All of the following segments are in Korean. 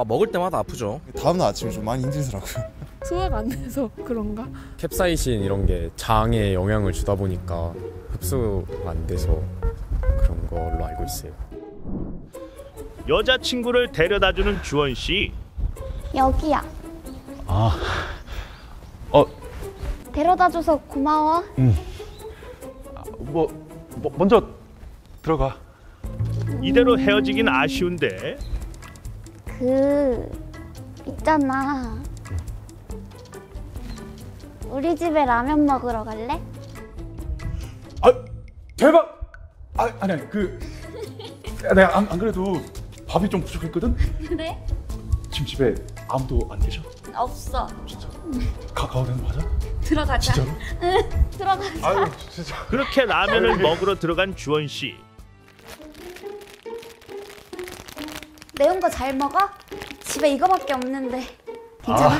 먹을 때마다 아프죠. 다음날 아침에 좀 많이 힘들더라고요. 소화가 안 돼서 그런가? 캡사이신 이런 게 장에 영향을 주다 보니까 흡수가 안 돼서 그런 걸로 알고 있어요. 여자친구를 데려다주는 주원 씨. 여기야. 데려다줘서 고마워. 먼저 들어가. 이대로 헤어지긴 아쉬운데. 있잖아. 우리 집에 라면 먹으러 갈래? 대박! 아니야, 내가 안 그래도 밥이 좀 부족했거든? 그래? 지금 집에 아무도 안 계셔? 없어. 진짜? 가까워 되는 거 맞아? 들어가자. 진짜로? 응, 들어가자. 아유, 진짜. 그렇게 라면을 먹으러 들어간 주원 씨. 매운 거 잘 먹어? 집에 이거밖에 없는데. 괜찮아?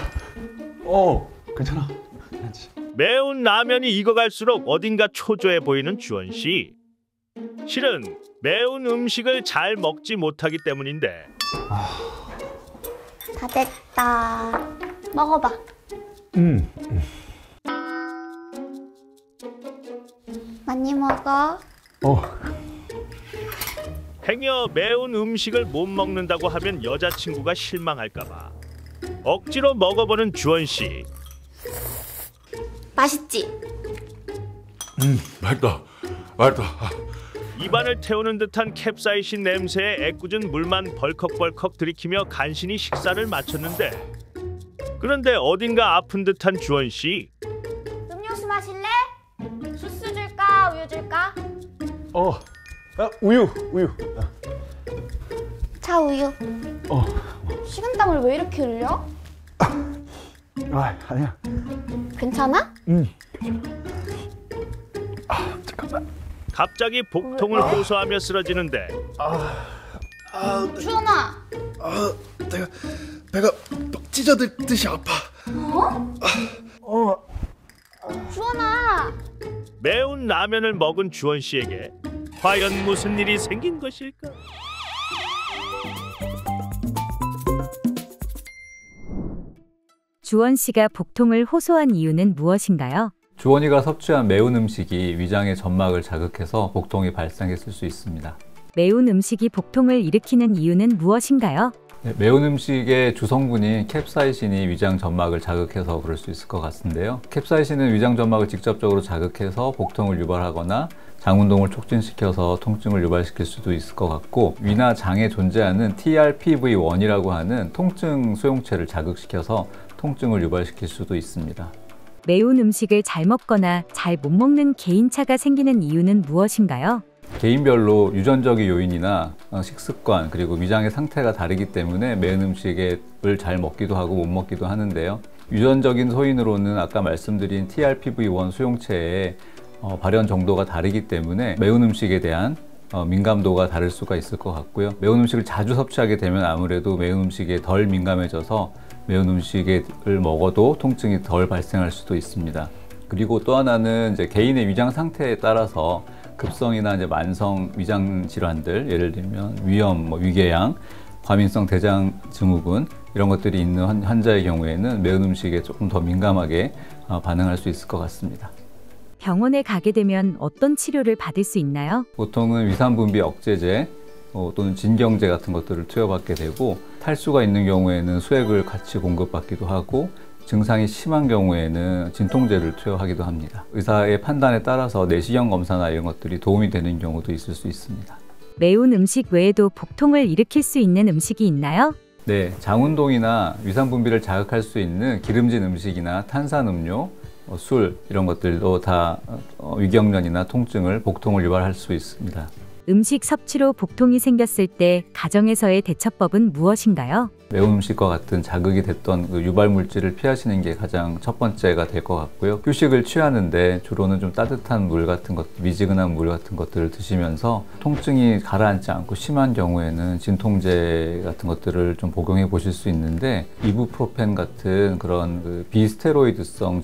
괜찮아. 괜찮지. 매운 라면이 익어갈수록 어딘가 초조해 보이는 주원 씨. 실은 매운 음식을 잘 먹지 못하기 때문인데. 다 됐다. 먹어봐. 많이 먹어. 행여 매운 음식을 못 먹는다고 하면 여자친구가 실망할까봐 억지로 먹어보는 주원 씨. 맛있지? 맛있다. 입안을 태우는 듯한 캡사이신 냄새에 애꿎은 물만 벌컥벌컥 들이키며 간신히 식사를 마쳤는데, 그런데 어딘가 아픈 듯한 주원 씨. 음료수 마실래? 주스 줄까? 우유 줄까? 우유. 자, 우유. 식은땀을 왜 이렇게 흘려? 아니야. 괜찮아? 잠깐만. 갑자기 복통을 호소하며 쓰러지는데. 주원아. 배가 막 찢어들듯이 아파. 주원아. 매운 라면을 먹은 주원 씨에게 과연 무슨 일이 생긴 것일까? 주원 씨가 복통을 호소한 이유는 무엇인가요? 주원이가 섭취한 매운 음식이 위장의 점막을 자극해서 복통이 발생했을 수 있습니다. 매운 음식이 복통을 일으키는 이유는 무엇인가요? 매운 음식의 주성분인 캡사이신이 위장 점막을 자극해서 그럴 수 있을 것 같은데요. 캡사이신은 위장 점막을 직접적으로 자극해서 복통을 유발하거나 장 운동을 촉진시켜서 통증을 유발시킬 수도 있을 것 같고, 위나 장에 존재하는 TRPV1이라고 하는 통증 수용체를 자극시켜서 통증을 유발시킬 수도 있습니다. 매운 음식을 잘 먹거나 잘 못 먹는 개인차가 생기는 이유는 무엇인가요? 개인별로 유전적인 요인이나 식습관, 그리고 위장의 상태가 다르기 때문에 매운 음식을 잘 먹기도 하고 못 먹기도 하는데요. 유전적인 소인으로는 아까 말씀드린 TRPV1 수용체의 발현 정도가 다르기 때문에 매운 음식에 대한 민감도가 다를 수가 있을 것 같고요. 매운 음식을 자주 섭취하게 되면 아무래도 매운 음식에 덜 민감해져서 매운 음식을 먹어도 통증이 덜 발생할 수도 있습니다. 그리고 또 하나는 이제 개인의 위장 상태에 따라서 급성이나 이제 만성 위장 질환들, 예를 들면 위염, 위궤양, 과민성 대장 증후군 이런 것들이 있는 환자의 경우에는 매운 음식에 조금 더 민감하게 반응할 수 있을 것 같습니다. 병원에 가게 되면 어떤 치료를 받을 수 있나요? 보통은 위산분비 억제제 또는 진경제 같은 것들을 투여받게 되고, 탈수가 있는 경우에는 수액을 같이 공급받기도 하고, 증상이 심한 경우에는 진통제를 투여하기도 합니다. 의사의 판단에 따라서 내시경 검사나 이런 것들이 도움이 되는 경우도 있을 수 있습니다. 매운 음식 외에도 복통을 일으킬 수 있는 음식이 있나요? 네, 장운동이나 위산분비를 자극할 수 있는 기름진 음식이나 탄산음료, 술 이런 것들도 다 위경련이나 통증을, 복통을 유발할 수 있습니다. 음식 섭취로 복통이 생겼을 때 가정에서의 대처법은 무엇인가요? 매운 음식과 같은 자극이 됐던 그 유발 물질을 피하시는 게 가장 첫 번째가 될 것 같고요. 휴식을 취하는데 주로는 좀 따뜻한 물 같은 것, 미지근한 물 같은 것들을 드시면서 통증이 가라앉지 않고 심한 경우에는 진통제 같은 것들을 좀 복용해 보실 수 있는데, 이부프로펜 같은 그런 비스테로이드성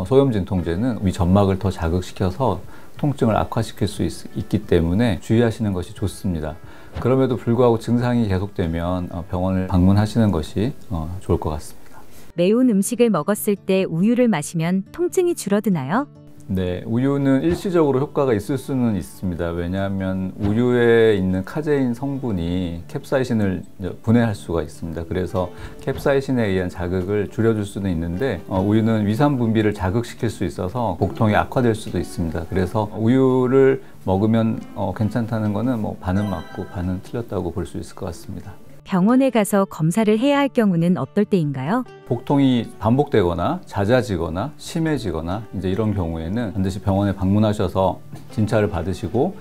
소염 진통제는 위 점막을 더 자극시켜서 통증을 악화시킬 수 있기 때문에 주의하시는 것이 좋습니다. 그럼에도 불구하고 증상이 계속되면 병원을 방문하시는 것이 좋을 것 같습니다. 매운 음식을 먹었을 때 우유를 마시면 통증이 줄어드나요? 네, 우유는 일시적으로 효과가 있을 수는 있습니다. 왜냐하면 우유에 있는 카제인 성분이 캡사이신을 분해할 수가 있습니다. 그래서 캡사이신에 의한 자극을 줄여줄 수는 있는데 우유는 위산 분비를 자극시킬 수 있어서 복통이 악화될 수도 있습니다. 그래서 우유를 먹으면 괜찮다는 거는 뭐 반은 맞고 반은 틀렸다고 볼 수 있을 것 같습니다. 병원에 가서 검사를 해야 할 경우는 어떨 때인가요? 복통이 반복되거나 잦아지거나 심해지거나 이제 이런 경우에는 반드시 병원에 방문하셔서 진찰을 받으시고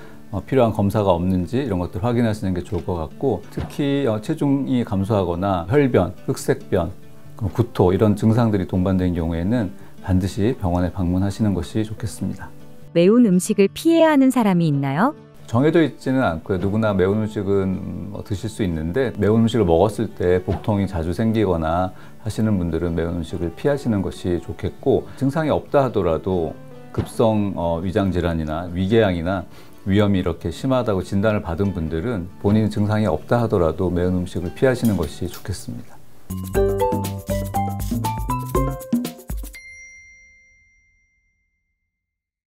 필요한 검사가 없는지 이런 것들 확인하시는 게 좋을 것 같고, 특히 체중이 감소하거나 혈변, 흑색변, 구토 이런 증상들이 동반된 경우에는 반드시 병원에 방문하시는 것이 좋겠습니다. 매운 음식을 피해야 하는 사람이 있나요? 정해져 있지는 않고요. 누구나 매운 음식은 드실 수 있는데 매운 음식을 먹었을 때 복통이 자주 생기거나 하시는 분들은 매운 음식을 피하시는 것이 좋겠고, 증상이 없다 하더라도 급성 위장 질환이나 위궤양이나 위염이 이렇게 심하다고 진단을 받은 분들은 본인 증상이 없다 하더라도 매운 음식을 피하시는 것이 좋겠습니다.